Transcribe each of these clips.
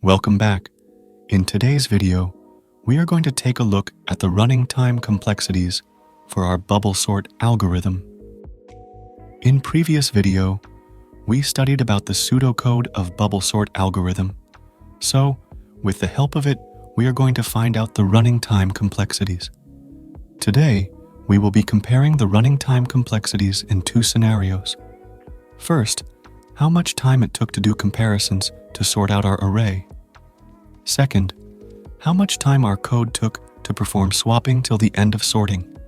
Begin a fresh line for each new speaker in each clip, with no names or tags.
Welcome back. In today's video, we are going to take a look at the running time complexities for our bubble sort algorithm. In previous video, we studied about the pseudocode of bubble sort algorithm. So, with the help of it, we are going to find out the running time complexities. Today, we will be comparing the running time complexities in two scenarios. First, how much time it took to do comparisons to sort out our array. Second, how much time our code took to perform swapping till the end of sorting.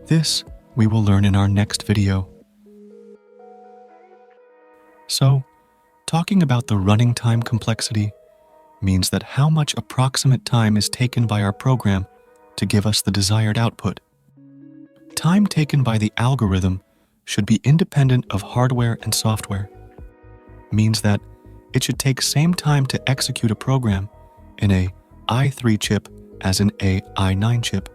This we will learn in our next video. So, talking about the running time complexity means that how much approximate time is taken by our program to give us the desired output. Time taken by the algorithm should be independent of hardware and software. Means that it should take same time to execute a program in a i3 chip as in a i9 chip,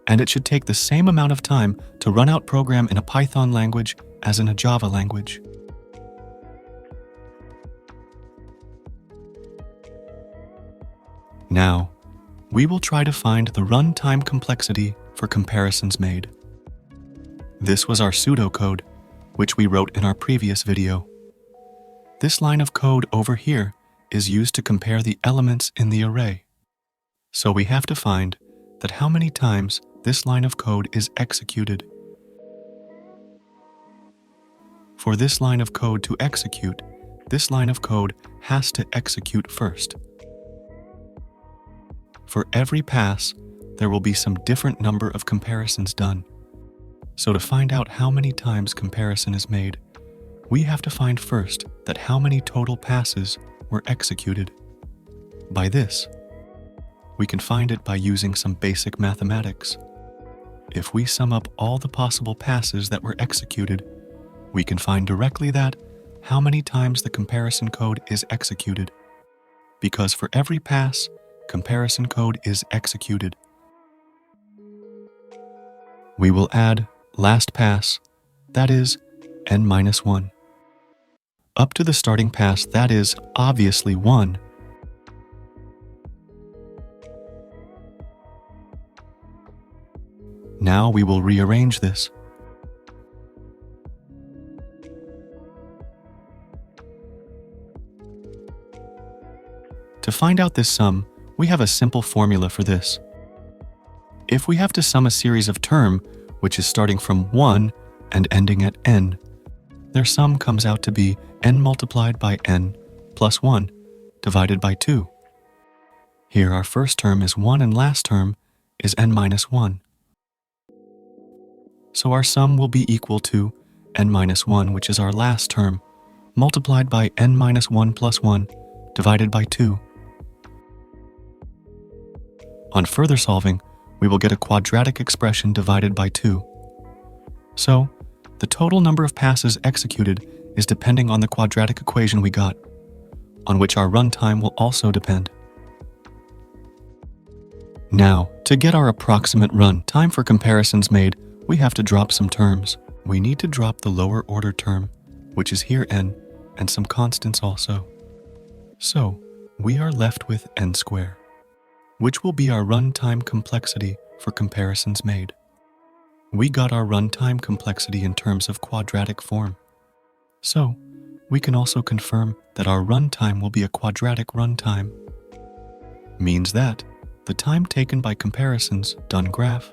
and it should take the same amount of time to run out program in a Python language as in a Java language. Now, we will try to find the runtime complexity for comparisons made. This was our pseudocode, which we wrote in our previous video. This line of code over here is used to compare the elements in the array. So we have to find that how many times this line of code is executed. For this line of code to execute, this line of code has to execute first. For every pass, there will be some different number of comparisons done. So to find out how many times comparison is made, we have to find first that how many total passes were executed. By this, we can find it by using some basic mathematics. If we sum up all the possible passes that were executed, we can find directly that how many times the comparison code is executed. Because for every pass, comparison code is executed. We will add last pass, that is n-1. Up to the starting pass, that is obviously 1. Now we will rearrange this. To find out this sum, we have a simple formula for this. If we have to sum a series of term, which is starting from 1 and ending at n, their sum comes out to be n multiplied by n plus 1 divided by 2. Here our first term is 1 and last term is n minus 1. So our sum will be equal to n minus 1, which is our last term, multiplied by n minus 1 plus 1 divided by 2. On further solving, we will get a quadratic expression divided by 2. So, the total number of passes executed is depending on the quadratic equation we got, on which our runtime will also depend. Now, to get our approximate run time for comparisons made, we have to drop some terms. We need to drop the lower order term, which is here n, and some constants also. So, we are left with n squared, which will be our runtime complexity for comparisons made. We got our runtime complexity in terms of quadratic form. So, we can also confirm that our runtime will be a quadratic runtime. Means that the time taken by comparisons done graph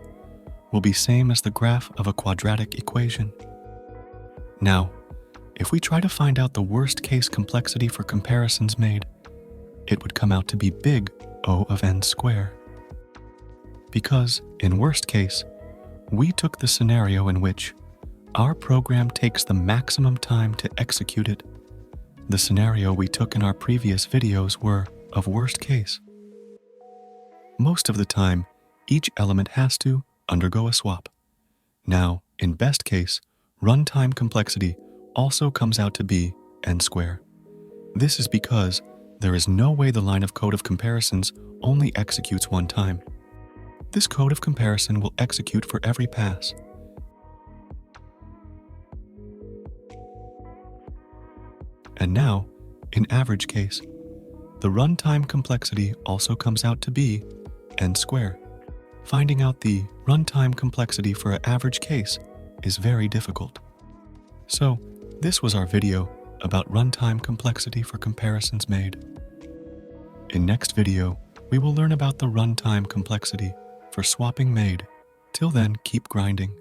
will be same as the graph of a quadratic equation. Now, if we try to find out the worst case complexity for comparisons made, it would come out to be big O of n squared. Because, in worst case, we took the scenario in which our program takes the maximum time to execute it. The scenario we took in our previous videos were of worst case. Most of the time, each element has to undergo a swap. Now, in best case, runtime complexity also comes out to be n squared. This is because there is no way the line of code of comparisons only executes one time. This code of comparison will execute for every pass. And now, in average case, The runtime complexity also comes out to be n squared. Finding out the runtime complexity for an average case is very difficult. So, this was our video about runtime complexity for comparisons made. In next video, we will learn about the runtime complexity for swapping made. Till then, keep grinding.